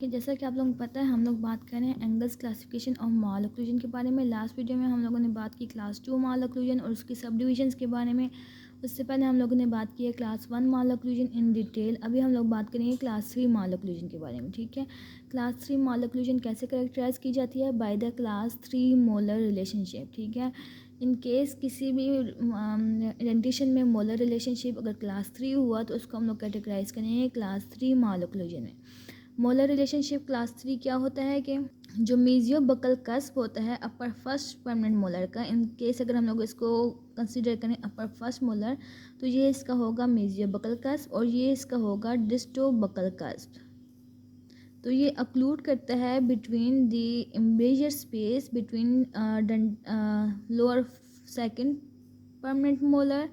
कि जैसा कि आप लोगों को पता है हम लोग बात कर रहे हैं angles classification of mall occlusion के बारे में। लास्ट वीडियो में हम लोगों ने बात की क्लास 2 माल ऑक्लूजन और उसकी सब डिविजन्स के बारे में। उससे पहले हम लोगों ने बात की है class 1 mall occlusion in detail. अभी हम लोग बात करेंगे क्लास 3 माल ऑक्लूजन के बारे में। ठीक है, क्लास 3 माल ऑक्लूजन कैसे करेक्टराइज की जाती है? By the class 3 molar relationship. ठीक है, इन केस किसी भी डेंटिशन में मोलर रिलेशनशिप अगर क्लास 3 हुआ तो उसको हम लोग कैटेगराइज करेंगे क्लास 3 माल ऑक्लूजन में। मोलर रिलेशनशिप क्लास 3 क्या होता है कि जो मीजियो बकल कस्प होता है अपर फर्स्ट परमानेंट मोलर का, इन केस अगर हम लोग इसको कंसीडर करें अपर फर्स्ट मोलर तो ये इसका होगा मीजियो बकल कस्प और ये इसका होगा डिस्टो बकल कस्प। तो ये अक्लूड करता है between the embrasure space between lower second permanent molar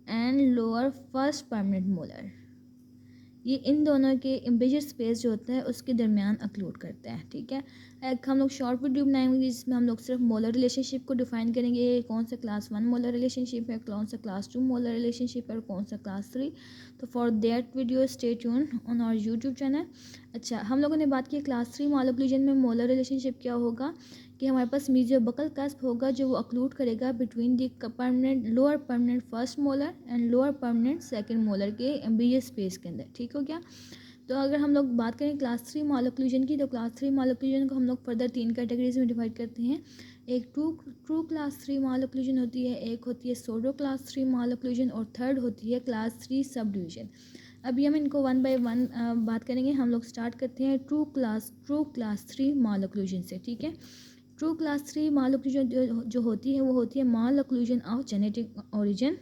and lower first permanent molar. ये इन दोनों के एम्ब्रेजर स्पेस जो होता है उसके दरमियान अक्लूड करता है। ठीक है, एक हम लोग शॉर्ट वीडियो बनाएंगे जिसमें हम लोग सिर्फ मोलर रिलेशनशिप को डिफाइन करेंगे, कौन सा क्लास 1 मोलर रिलेशनशिप है, कौन सा क्लास 2 मोलर रिलेशनशिप है और कौन सा क्लास 3। तो for that video stay tune on our YouTube channel. अच्छा, हम लोगों ने बात की क्लास 3 माल ऑक्लूजन में मोलर रिलेशनशिप क्या होगा कि हमारे पास मीजियो बकल कस्प होगा जो वो अक्लूड करेगा between the permanent lower permanent first molar and lower permanent second molar के एम्ब्रेजर स्पेस के अंदर। ठीक हो गया। तो अगर हम लोग बात करें क्लास 3 माल ऑक्लूजन की तो क्लास 3 माल ऑक्लूजन को हम लोग फर्दर 3 कैटेगरीज में डिवाइड करते हैं। एक ट्रू क्लास 3 माल ऑक्लूजन होती है, एक होती है सोडो क्लास 3 माल ऑक्लूजन और थर्ड होती है क्लास 3 सब डिवीजन। अभी हम इनको वन बाय वन बात करेंगे। हम लोग स्टार्ट करते हैं ट्रू क्लास 3 माल ऑक्लूजन से। ठीक है, ट्रू क्लास 3 माल ऑक्लूजन जो होती है वो होती है माल ऑक्लूजन ऑफ जेनेटिक ओरिजिन।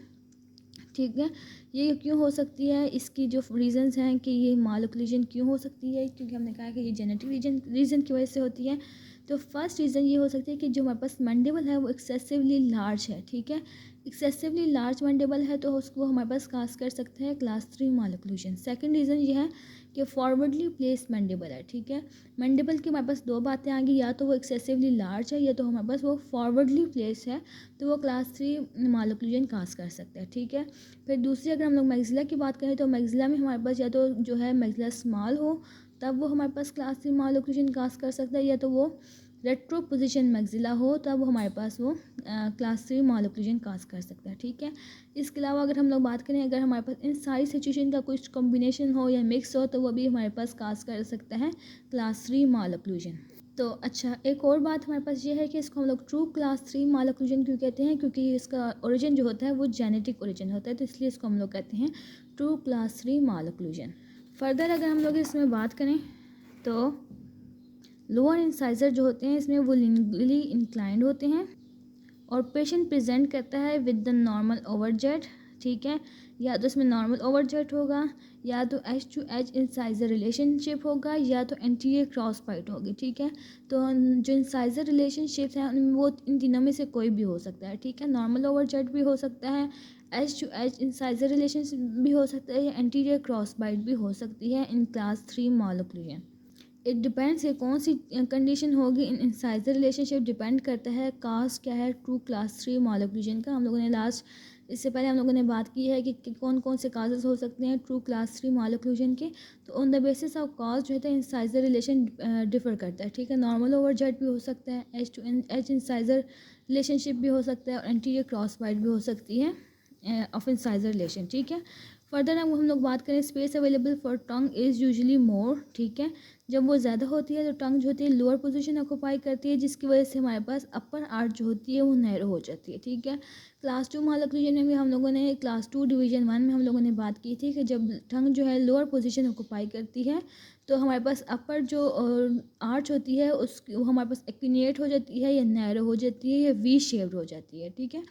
ठीक है, ये क्यों हो सकती है, इसकी जो रीजंस हैं कि ये माल ऑक्लूजन क्यों हो सकती है, क्योंकि हमने कहा कि ये जेनेटिक रीजन की वजह से होती है। तो फर्स्ट रीज़न ये हो सकती है कि जो हमारे पास मैंडिबल है वो एक्सेसिवली लार्ज है। ठीक है, एक्सेसिवली लार्ज मैंडिबल है तो उसको हमारे पास कास्ट कर सकते हैं क्लास 3 माल ऑक्लूजन। सेकेंड रीज़न ये है कि फॉरवर्डली प्लेस मैंडिबल है। ठीक है, मैंडिबल की हमारे पास दो बातें आ गई, या तो वो एक्सेसिवली लार्ज है या तो हमारे पास वो फॉरवर्डली प्लेस है, तो वो क्लास 3 माल ऑक्लूजन कास्ट कर सकते हैं। ठीक है, फिर दूसरी अगर हम लोग मैक्सिला की बात करें तो मैक्सिला में हमारे पास या तो जो है मैक्सिला स्मॉल हो तब वो हमारे पास क्लास 3 माल ऑक्लूजन कास्ट कर सकता है, या तो वो रेट्रो पोजिशन मैक्सिला हो तब हमारे पास वो क्लास 3 माल ऑक्लूजन कास्ट कर सकता है। ठीक है, इसके अलावा अगर हम लोग बात करें अगर हमारे पास इन सारी सिचुएशन का कुछ कॉम्बिनेशन हो या मिक्स हो तो वो भी हमारे पास कास्ट कर सकता है क्लास 3 माल ऑक्लूजन। तो अच्छा, एक और बात हमारे पास ये है कि इसको हम लोग ट्रू क्लास 3 माल ऑक्लूजन क्यों कहते हैं, क्योंकि इसका ओरिजिन जो होता है वो जेनेटिक ओरिजिन होता है, तो इसलिए इसको हम लोग कहते हैं ट्रू क्लास 3 माल ऑक्लूजन। फर्दर अगर हम लोग इसमें बात करें तो लोअर इंसाइजर जो होते हैं इसमें वो लिंगुअली इंक्लाइंड होते हैं और पेशेंट प्रेजेंट करता है विद द नॉर्मल ओवरजेट। ठीक है, या तो इसमें नॉर्मल ओवरजेट होगा, या तो H two H incisor relationship होगा, या तो एंटीरियर क्रॉस बाइट होगी। ठीक है, तो जो इंसाइजर रिलेशनशिप्स हैं वो इन तीनों में से कोई भी हो सकता है। ठीक है, नॉर्मल ओवरजेट भी हो सकता है, H two H incisor relationship भी हो सकता है, या एंटीरियर क्रॉस बाइट भी हो सकती है in class 3 mall occlusion. It depends है कौन सी कंडीशन होगी इन इंसाइजर रिलेशनशिप डिपेंड करता है कास्ट क्या है ट्रू क्लास 3 माल ऑक्लूजन का। हम लोगों ने इससे पहले हम लोगों ने बात की है कि कौन कौन से काजेस हो सकते हैं ट्रू क्लास 3 माल ऑक्लूजन के। तो ऑन द बेसिस ऑफ काज जो है इंसाइजर रिलेशन डिफर करता है। ठीक है, नॉर्मल ओवरजेट भी हो सकता है, H two H incisor relationship भी हो सकता है और एंटीरियर क्रॉस बाइट भी हो सकती है ऑफ इंसाइजर रिलेशन। ठीक है, फर्दर हम लोग बात करें space available for tongue is usually more. ठीक है, जब वो ज़्यादा होती है तो टंग जो होती है लोअर पोजीशन ऑक्यूपाई करती है, जिसकी वजह से हमारे पास अपर आर्ट जो होती है वो नैरो हो जाती है। ठीक है, क्लास 2 माल ऑक्लूजन में भी हम लोगों ने क्लास 2 डिवीजन 1 में हम लोगों ने बात की थी कि जब टंग जो है लोअर पोजीशन ऑक्यूपाई करती है तो हमारे पास अपर जो आर्च होती है वो हमारे पास एक्यूनेट हो जाती है या नैरो हो जाती है या वी शेप्ड हो जाती है। ठीक है,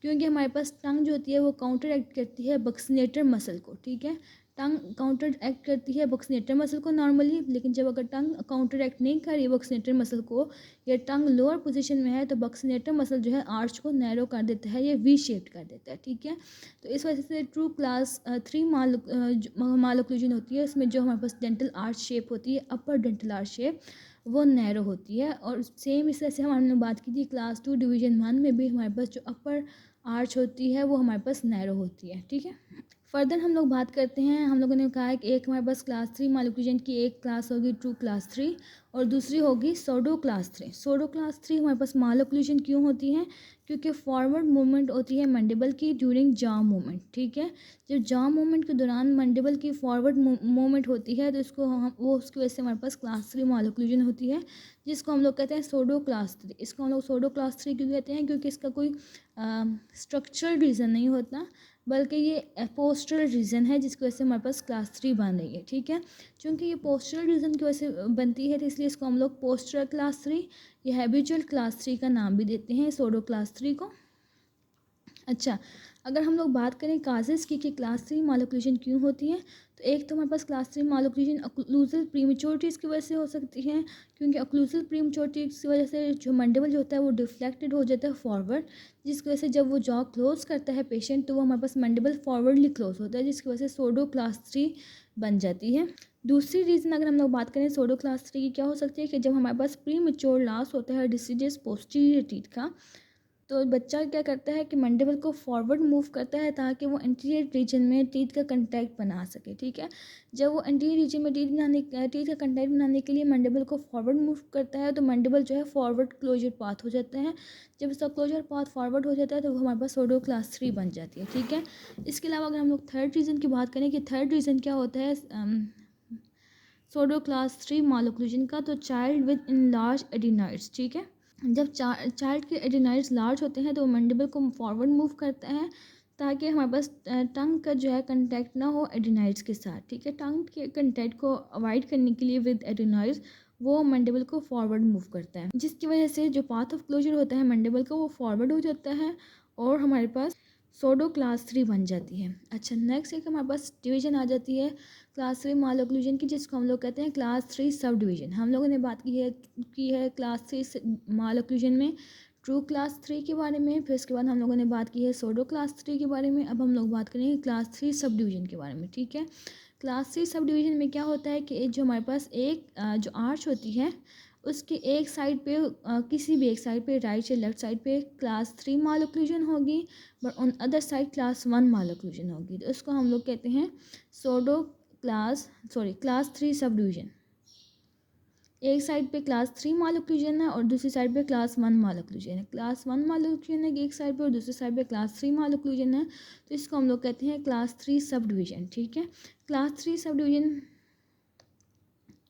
क्योंकि हमारे पास टंग जो होती है वो काउंटर एक्ट करती है बक्सिनेटर मसल को। ठीक है, टंग काउंटर एक्ट करती है बक्सिनेटर मसल को नॉर्मली, लेकिन जब अगर टंग काउंटर एक्ट नहीं कर रही बक्सिनेटर मसल को या टंग लोअर पोजीशन में है तो बक्सिनेटर मसल जो है आर्च को नैरो कर देता है या वी शेप्ड कर देता है। ठीक है, तो इस वजह से ट्रू क्लास 3 माल ऑक्लूजन होती है, इसमें जो हमारे पास डेंटल आर्च शेप होती है अपर डेंटल आर्च शेप वो नैरो होती है। और सेम इस तरह से हमने बात की थी क्लास 2 डिवीजन 1 में भी हमारे पास जो अपर आर्च होती है वो हमारे पास नैरो होती है। ठीक है, फर्दर हम लोग बात करते हैं, हम लोगों ने कहा है कि एक हमारे पास क्लास 3 मोलिकुलर की एक क्लास होगी ट्रू क्लास 3 और दूसरी होगी सोडो क्लास 3। सोडो क्लास 3 हमारे पास मोलिकुलर क्यों होती है? क्योंकि फॉरवर्ड मूवमेंट होती है मंडिबल की ड्यूरिंग जॉ मूवमेंट। ठीक है, जब जॉ मूवमेंट के दौरान मंडिबल की फॉरवर्ड मूवमेंट होती है तो इसको हम वो उसकी वजह से हमारे पास क्लास 3 मोलिकुलर होती है, जिसको हम लोग कहते हैं सोडो क्लास 3। इसको हम लोग सोडो क्लास 3 क्यों कहते हैं? क्योंकि इसका कोई स्ट्रक्चरल रीज़न नहीं होता, बल्कि ये पोस्टरल रीज़न है जिसकी वजह से हमारे पास क्लास 3 बन रही है। ठीक है, चूँकि ये पोस्टरल रीज़न की वजह से बनती है तो इसलिए इसको हम लोग पोस्टरल क्लास 3 या हैबिचुअल क्लास 3 का नाम भी देते हैं सोडो क्लास 3 को। अच्छा, अगर हम लोग बात करें काजेस की कि क्लास 3 मोलिकुलर क्यों होती है, तो एक तो हमारे पास क्लास 3 मोलिकुलर ऑक्लूजल प्रीमेच्योरिटीज़ की वजह से हो सकती है, क्योंकि ऑक्लूजल प्रीमेच्योरिटीज़ की वजह से जो मंडिबल जो होता है वो डिफ्लेक्टेड हो जाता है फॉरवर्ड, जिसकी वजह से जब वो जॉ क्लोज करता है पेशेंट तो वो हमारे पास मंडिबल फॉरवर्डली क्लोज होता है, जिसकी वजह से सोडो क्लास 3 बन जाती है। दूसरी रीज़न अगर हम लोग बात करें सोडो क्लास 3 की क्या हो सकती है कि जब हमारे पास प्री मेच्योर लॉस होता है डिसीजेस पोस्टीरियर टीथ का, तो बच्चा क्या करता है कि मंडिबल को फॉरवर्ड मूव करता है ताकि वो एंटीरियर रीजन में टीथ का कंटैक्ट बना सके। ठीक है, जब वो एंटीरियर रीजन में टीथ का कंटैक्ट बनाने के लिए मंडिबल को फॉरवर्ड मूव करता है तो मंडिबल जो है फॉरवर्ड क्लोजर पाथ हो जाता है। जब इसका क्लोजर पाथ फॉरवर्ड हो जाता है तो वो हमारे पास सोडो क्लास 3 बन जाती है। ठीक है, इसके अलावा अगर हम लोग थर्ड रीज़न की बात करें कि थर्ड रीज़न क्या होता है सोडो क्लास 3 मोलिकुलर का, तो चाइल्ड विद इनलार्ज एडिनॉइड्स। ठीक है, जब चाइल्ड के एडिनॉइड्स लार्ज होते हैं तो वो मंडिबल को फॉरवर्ड मूव करता है ताकि हमारे पास टंग का जो है कंटेक्ट ना हो एडिनॉइड्स के साथ। ठीक है, टंग के कंटेक्ट को अवॉइड करने के लिए विद एडिनॉइड्स वो मंडिबल को फॉरवर्ड मूव करता है, जिसकी वजह से जो पाथ ऑफ क्लोजर होता है मंडिबल का वो फॉरवर्ड हो जाता है और हमारे पास सोडो क्लास 3 बन जाती है। अच्छा, नेक्स्ट एक हमारे पास डिवीजन आ जाती है क्लास 3 मोलिकुलर की, जिसको हम लोग कहते हैं क्लास 3 सब डिवीजन। हम लोगों ने बात की है क्लास 3 मोलिकुलर में ट्रू क्लास 3 के बारे में, फिर उसके बाद हम लोगों ने बात की है सोडो क्लास 3 के बारे में। अब हम लोग बात करेंगे क्लास 3 सब डिवीजन के बारे में। ठीक है, क्लास 3 सब डिवीजन में क्या होता है कि जो हमारे पास एक जो आर्च होती है उसके एक साइड पे किसी भी एक साइड पे राइट या लेफ्ट साइड पे क्लास 3 मोलिकुलर होगी, but on other side class 1 molecular होगी, तो उसको हम लोग कहते हैं सोडो क्लास 3 सब डिवीजन। एक साइड पे क्लास 3 मोलिकुलर है और दूसरी साइड पे क्लास 1 मोलिकुलर है। क्लास 1 मोलिकुलर है एक साइड पे और दूसरी साइड पे क्लास 3 मोलिकुलर है, तो इसको हम लोग कहते हैं क्लास 3 सब डिवीजन। ठीक है, क्लास 3 सब डिवीजन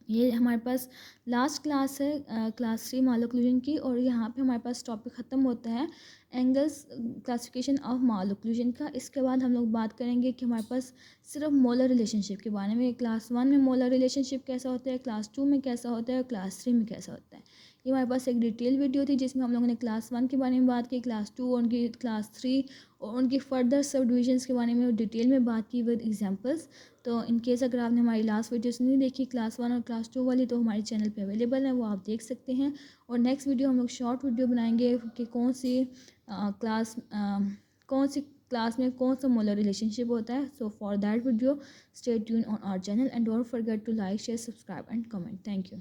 ये हमारे पास लास्ट क्लास है क्लास 3 मोलिकुलर की, और यहाँ पे हमारे पास टॉपिक ख़त्म होता है एंगल्स क्लासिफिकेशन ऑफ मोलिकुलर का। इसके बाद हम लोग बात करेंगे कि हमारे पास सिर्फ मोलर रिलेशनशिप के बारे में, क्लास 1 में मोलर रिलेशनशिप कैसा होता है, क्लास 2 में कैसा होता है और क्लास 3 में कैसा होता है। ये हमारे पास एक डिटेल वीडियो थी जिसमें हम लोगों ने क्लास 1 के बारे में बात की, क्लास 2 और उनकी क्लास 3 और उनकी फर्दर सब डिविजन्स के बारे में डिटेल में बात की विद एग्जांपल्स। तो इन केस अगर आपने हमारी लास्ट वीडियोस नहीं देखी क्लास 1 और क्लास 2 वाली, तो हमारे चैनल पे अवेलेबल है, वो आप देख सकते हैं। और नेक्स्ट वीडियो हम लोग शॉर्ट वीडियो बनाएंगे कि कौन सी क्लास में कौन सा मोलर रिलेशनशिप होता है। So for that video stay tune on our channel and don't forget to like share subscribe and comment. Thank you.